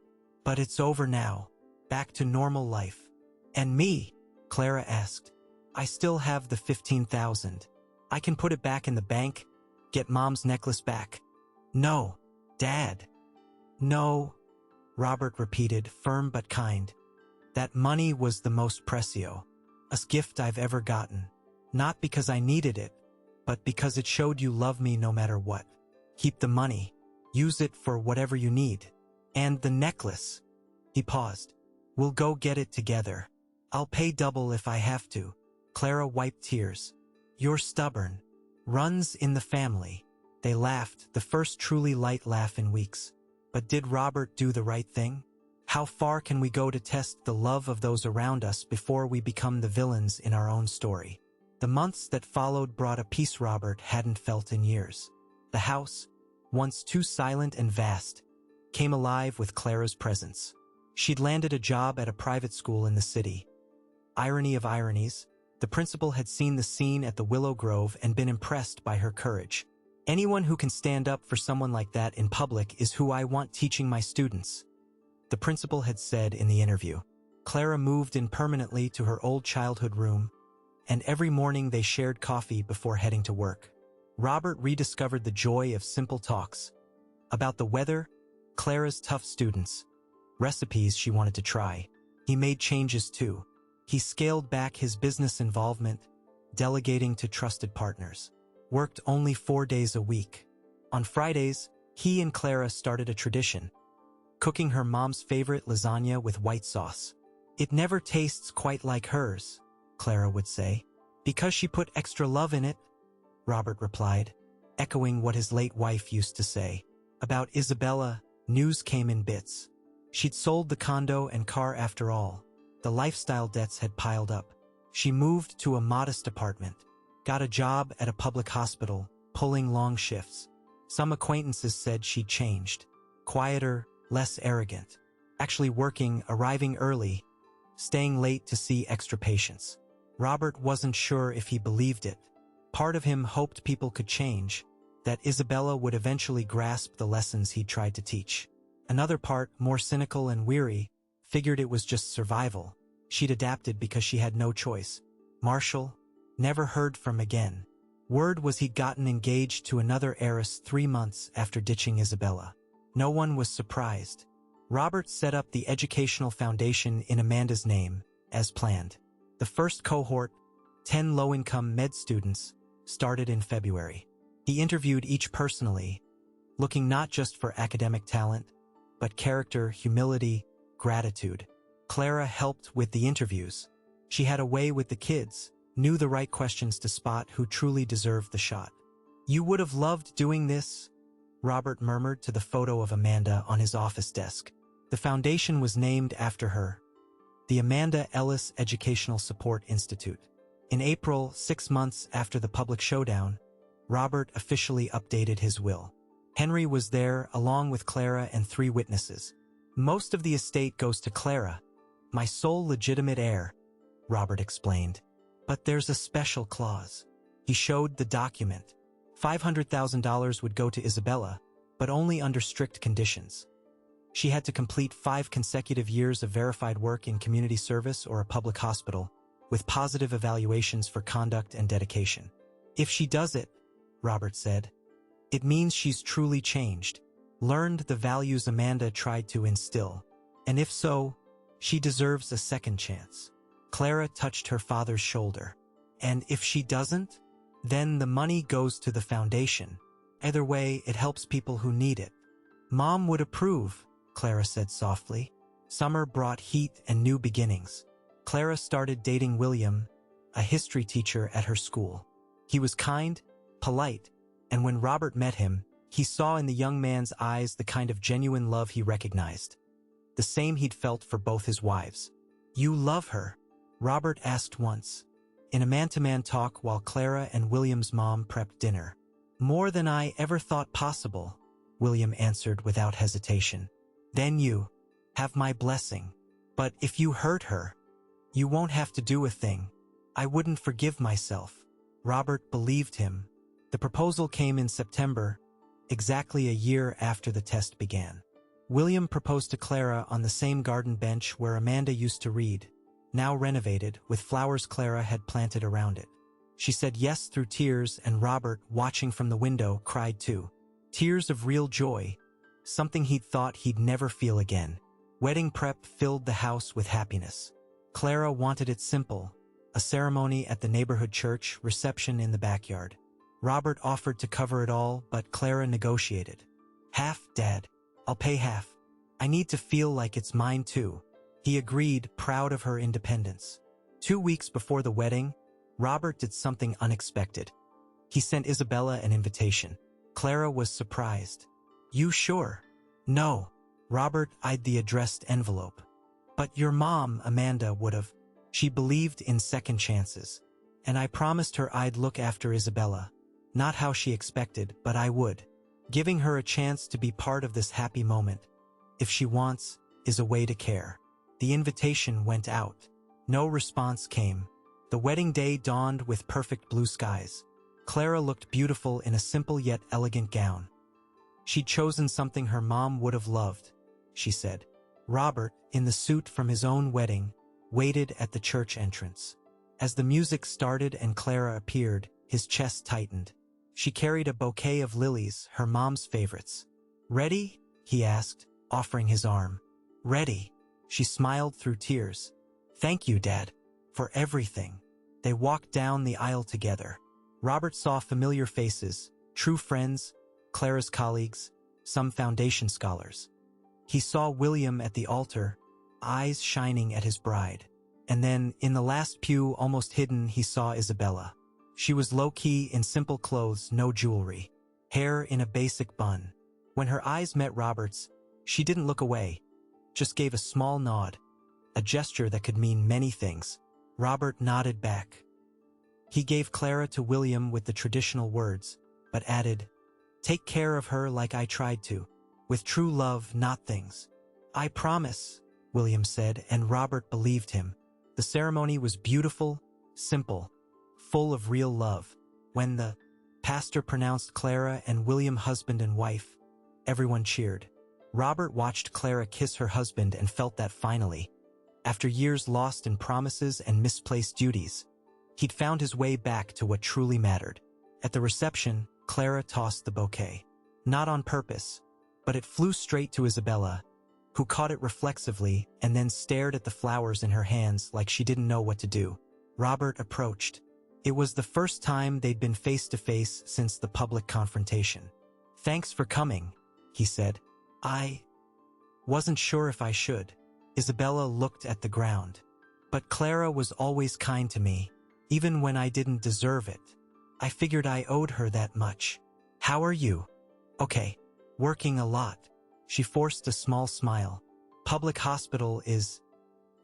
But it's over now. Back to normal life. And me? Clara asked. I still have the $15,000. I can put it back in the bank, get Mom's necklace back. No, Dad. No, Robert repeated, firm but kind. That money was the most prezio, a gift I've ever gotten. Not because I needed it, but because it showed you love me no matter what. Keep the money. Use it for whatever you need. And the necklace. He paused. We'll go get it together. I'll pay double if I have to. Clara wiped tears. You're stubborn. Runs in the family. They laughed, the first truly light laugh in weeks. But did Robert do the right thing? How far can we go to test the love of those around us before we become the villains in our own story? The months that followed brought a peace Robert hadn't felt in years. The house, once too silent and vast, came alive with Clara's presence. She'd landed a job at a private school in the city. Irony of ironies, the principal had seen the scene at the Willow Grove and been impressed by her courage. Anyone who can stand up for someone like that in public is who I want teaching my students, the principal had said in the interview. Clara moved in permanently to her old childhood room, and every morning they shared coffee before heading to work. Robert rediscovered the joy of simple talks. About the weather, Clara's tough students, recipes she wanted to try. He made changes too. He scaled back his business involvement, delegating to trusted partners. Worked only 4 days a week. On Fridays, he and Clara started a tradition, cooking her mom's favorite lasagna with white sauce. "It never tastes quite like hers," Clara would say. "Because she put extra love in it," Robert replied, echoing what his late wife used to say. About Isabella, news came in bits. She'd sold the condo and car after all. The lifestyle debts had piled up. She moved to a modest apartment, got a job at a public hospital, pulling long shifts. Some acquaintances said she'd changed. Quieter, less arrogant. Actually working, arriving early, staying late to see extra patients. Robert wasn't sure if he believed it. Part of him hoped people could change, that Isabella would eventually grasp the lessons he tried to teach. Another part, more cynical and weary, figured it was just survival. She'd adapted because she had no choice. Marshall, never heard from again. Word was he'd gotten engaged to another heiress 3 months after ditching Isabella. No one was surprised. Robert set up the educational foundation in Amanda's name, as planned. The first cohort, 10 low-income med students, started in February. He interviewed each personally, looking not just for academic talent, but character, humility, gratitude. Clara helped with the interviews. She had a way with the kids, knew the right questions to spot who truly deserved the shot. "You would have loved doing this," Robert murmured to the photo of Amanda on his office desk. The foundation was named after her, the Amanda Ellis Educational Support Institute. In April, 6 months after the public showdown, Robert officially updated his will. Henry was there along with Clara and 3 witnesses. "Most of the estate goes to Clara, my sole legitimate heir," Robert explained. "But there's a special clause." He showed the document. $500,000 would go to Isabella, but only under strict conditions. She had to complete 5 consecutive years of verified work in community service or a public hospital, with positive evaluations for conduct and dedication. "If she does it," Robert said, "it means she's truly changed, learned the values Amanda tried to instill. And if so, she deserves a second chance." Clara touched her father's shoulder. "And if she doesn't, then the money goes to the foundation. Either way, it helps people who need it." "Mom would approve," Clara said softly. Summer brought heat and new beginnings. Clara started dating William, a history teacher at her school. He was kind, polite, and when Robert met him, he saw in the young man's eyes the kind of genuine love he recognized. The same he'd felt for both his wives. "You love her?" Robert asked once, in a man-to-man talk while Clara and William's mom prepped dinner. "More than I ever thought possible," William answered without hesitation. "Then you have my blessing. But if you hurt her, you won't have to do a thing. I wouldn't forgive myself." Robert believed him. The proposal came in September, exactly a year after the test began. William proposed to Clara on the same garden bench where Amanda used to read, now renovated, with flowers Clara had planted around it. She said yes through tears, and Robert, watching from the window, cried too. Tears of real joy, something he'd thought he'd never feel again. Wedding prep filled the house with happiness. Clara wanted it simple, a ceremony at the neighborhood church, reception in the backyard. Robert offered to cover it all, but Clara negotiated. "Half, Dad. I'll pay half. I need to feel like it's mine too." He agreed, proud of her independence. 2 weeks before the wedding, Robert did something unexpected. He sent Isabella an invitation. Clara was surprised. "You sure?" "No." Robert eyed the addressed envelope. "But your mom, Amanda, would have." She believed in second chances. "And I promised her I'd look after Isabella. Not how she expected, but I would. Giving her a chance to be part of this happy moment, if she wants, is a way to care." The invitation went out. No response came. The wedding day dawned with perfect blue skies. Clara looked beautiful in a simple yet elegant gown. She'd chosen something her mom would have loved, she said. Robert, in the suit from his own wedding, waited at the church entrance. As the music started and Clara appeared, his chest tightened. She carried a bouquet of lilies, her mom's favorites. "Ready?" he asked, offering his arm. "Ready." She smiled through tears. "Thank you, Dad, for everything." They walked down the aisle together. Robert saw familiar faces, true friends, Clara's colleagues, some foundation scholars. He saw William at the altar, eyes shining at his bride. And then, in the last pew, almost hidden, he saw Isabella. She was low-key in simple clothes, no jewelry. Hair in a basic bun. When her eyes met Robert's, she didn't look away, just gave a small nod, a gesture that could mean many things. Robert nodded back. He gave Clara to William with the traditional words, but added, "Take care of her like I tried to, with true love, not things." "I promise," William said, and Robert believed him. The ceremony was beautiful, simple, full of real love. When the pastor pronounced Clara and William husband and wife, everyone cheered. Robert watched Clara kiss her husband and felt that finally, after years lost in promises and misplaced duties, he'd found his way back to what truly mattered. At the reception, Clara tossed the bouquet. Not on purpose, but it flew straight to Isabella, who caught it reflexively and then stared at the flowers in her hands like she didn't know what to do. Robert approached. It was the first time they'd been face-to-face since the public confrontation. "Thanks for coming," he said. "I wasn't sure if I should." Isabella looked at the ground. "But Clara was always kind to me, even when I didn't deserve it. I figured I owed her that much." "How are you?" "Okay. Working a lot." She forced a small smile. "Public hospital is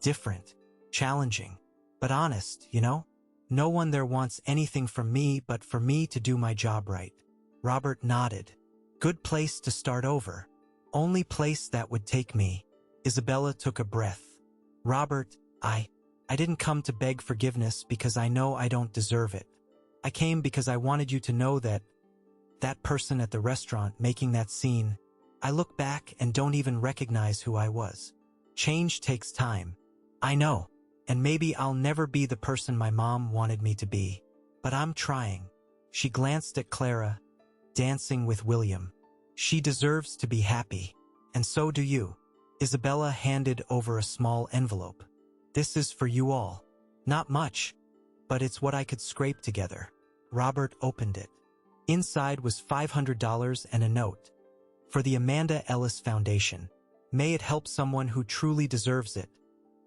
different, challenging, but honest, you know? No one there wants anything from me but for me to do my job right." Robert nodded. "Good place to start over. Only place that would take me." Isabella took a breath. "Robert, I didn't come to beg forgiveness because I know I don't deserve it. I came because I wanted you to know that person at the restaurant making that scene, I look back and don't even recognize who I was. Change takes time. I know, and maybe I'll never be the person my mom wanted me to be, but I'm trying." She glanced at Clara, dancing with William. "She deserves to be happy, and so do you." Isabella handed over a small envelope. "This is for you all. Not much, but it's what I could scrape together." Robert opened it. Inside was $500 and a note. "For the Amanda Ellis Foundation. May it help someone who truly deserves it.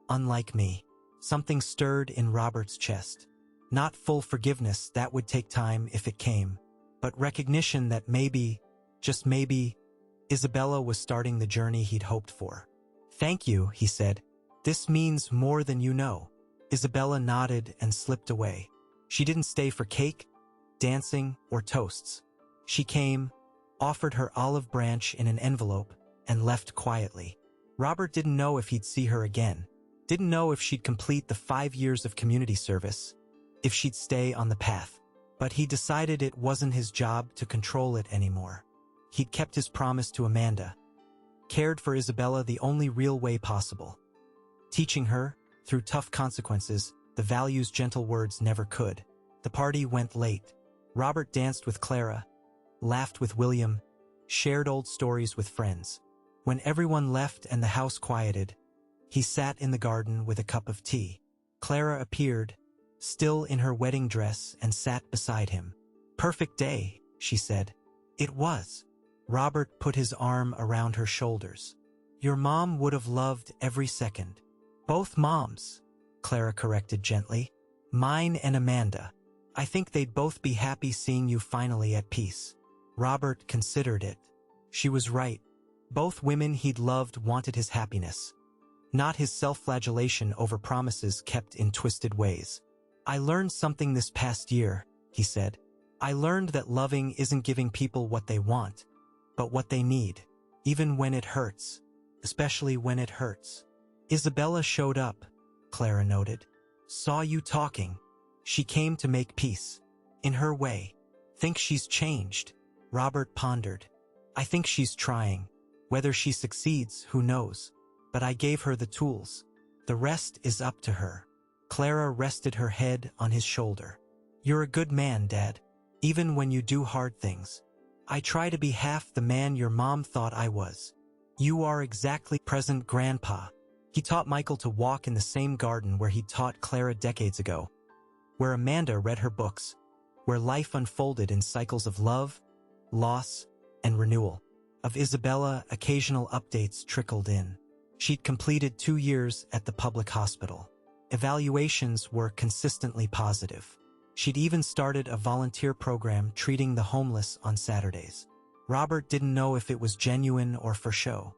Unlike me." Something stirred in Robert's chest. Not full forgiveness, that would take time if it came, but recognition that maybe, just maybe, Isabella was starting the journey he'd hoped for. "Thank you," he said. "This means more than you know." Isabella nodded and slipped away. She didn't stay for cake, dancing, or toasts. She came, offered her olive branch in an envelope, and left quietly. Robert didn't know if he'd see her again. Didn't know if she'd complete the 5 years of community service, if she'd stay on the path. But he decided it wasn't his job to control it anymore. He'd kept his promise to Amanda. Cared for Isabella the only real way possible. Teaching her, through tough consequences, the values gentle words never could. The party went late. Robert danced with Clara, laughed with William, shared old stories with friends. When everyone left and the house quieted, he sat in the garden with a cup of tea. Clara appeared, still in her wedding dress, and sat beside him. "Perfect day," she said. "It was." Robert put his arm around her shoulders. "Your mom would have loved every second." "Both moms," Clara corrected gently. "Mine and Amanda. I think they'd both be happy seeing you finally at peace." Robert considered it. She was right. Both women he'd loved wanted his happiness, not his self-flagellation over promises kept in twisted ways. "I learned something this past year," he said. "I learned that loving isn't giving people what they want, but what they need, even when it hurts, especially when it hurts." "Isabella showed up," Clara noted. "Saw you talking. She came to make peace. In her way. Think she's changed?" Robert pondered. "I think she's trying. Whether she succeeds, who knows? But I gave her the tools. The rest is up to her." Clara rested her head on his shoulder. "You're a good man, Dad. Even when you do hard things. I try to be half the man your mom thought I was." "You are exactly present, Grandpa." He taught Michael to walk in the same garden where he taught Clara decades ago. where Amanda read her books, where life unfolded in cycles of love, loss, and renewal. Of Isabella, occasional updates trickled in. She'd completed 2 years at the public hospital. Evaluations were consistently positive. She'd even started a volunteer program treating the homeless on Saturdays. Robert didn't know if it was genuine or for show.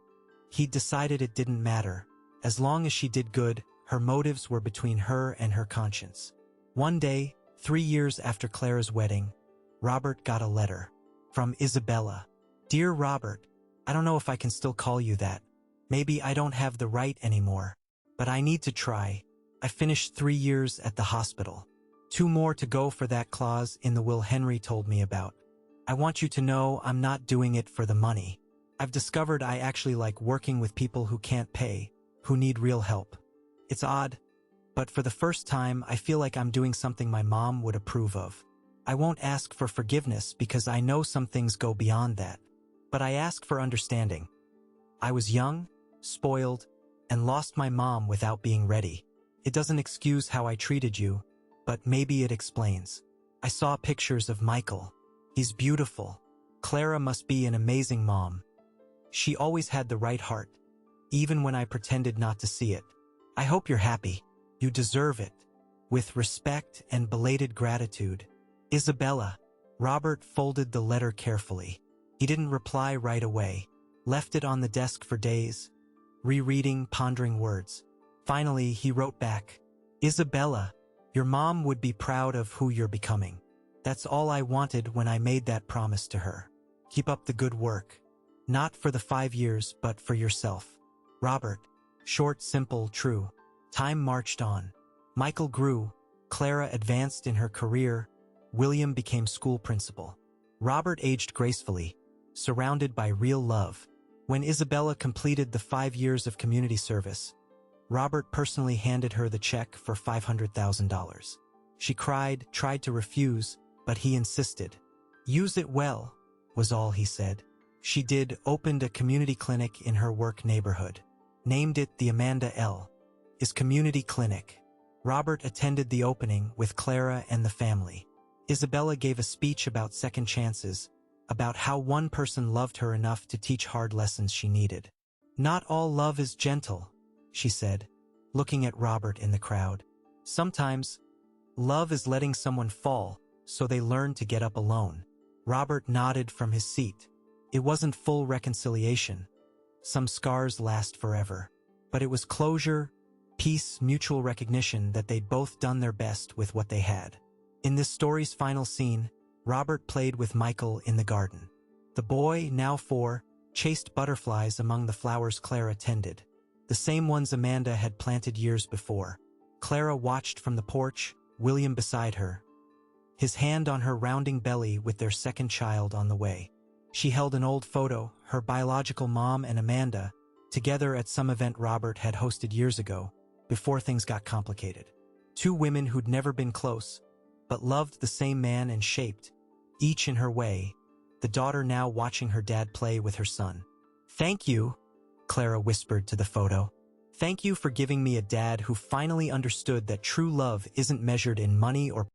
He'd decided it didn't matter. As long as she did good, her motives were between her and her conscience. One day, 3 years after Clara's wedding, Robert got a letter from Isabella. "Dear Robert, I don't know if I can still call you that. Maybe I don't have the right anymore. But I need to try. I finished 3 years at the hospital. 2 more to go for that clause in the will Henry told me about. I want you to know I'm not doing it for the money. I've discovered I actually like working with people who can't pay, who need real help. It's odd, but for the first time I feel like I'm doing something my mom would approve of. I won't ask for forgiveness because I know some things go beyond that. But I ask for understanding. I was young, spoiled, and lost my mom without being ready. It doesn't excuse how I treated you, but maybe it explains. I saw pictures of Michael. He's beautiful. Clara must be an amazing mom. She always had the right heart, even when I pretended not to see it. I hope you're happy. You deserve it. With respect and belated gratitude, Isabella." Robert folded the letter carefully. He didn't reply right away, left it on the desk for days, rereading, pondering words. Finally, he wrote back, "Isabella, your mom would be proud of who you're becoming. That's all I wanted when I made that promise to her. Keep up the good work. Not for the 5 years, but for yourself. Robert." Short, simple, true. Time marched on. Michael grew. Clara advanced in her career. William became school principal. Robert aged gracefully, surrounded by real love. When Isabella completed the 5 years of community service, Robert personally handed her the check for $500,000. She cried, tried to refuse, but he insisted. "Use it well," was all he said. She did, opened a community clinic in her work neighborhood. Named it the Amanda L. Is Community Clinic. Robert attended the opening with Clara and the family. Isabella gave a speech about second chances, about how one person loved her enough to teach hard lessons she needed. "Not all love is gentle," she said, looking at Robert in the crowd. "Sometimes, love is letting someone fall so they learn to get up alone." Robert nodded from his seat. It wasn't full reconciliation. Some scars last forever. But it was closure, peace, mutual recognition that they'd both done their best with what they had. In this story's final scene, Robert played with Michael in the garden. The boy, now 4, chased butterflies among the flowers Clara tended, the same ones Amanda had planted years before. Clara watched from the porch, William beside her, his hand on her rounding belly with their second child on the way. She held an old photo, her biological mom and Amanda, together at some event Robert had hosted years ago, before things got complicated. 2 women who'd never been close, but loved the same man and shaped, each in her way, the daughter now watching her dad play with her son. "Thank you," Clara whispered to the photo. "Thank you for giving me a dad who finally understood that true love isn't measured in money or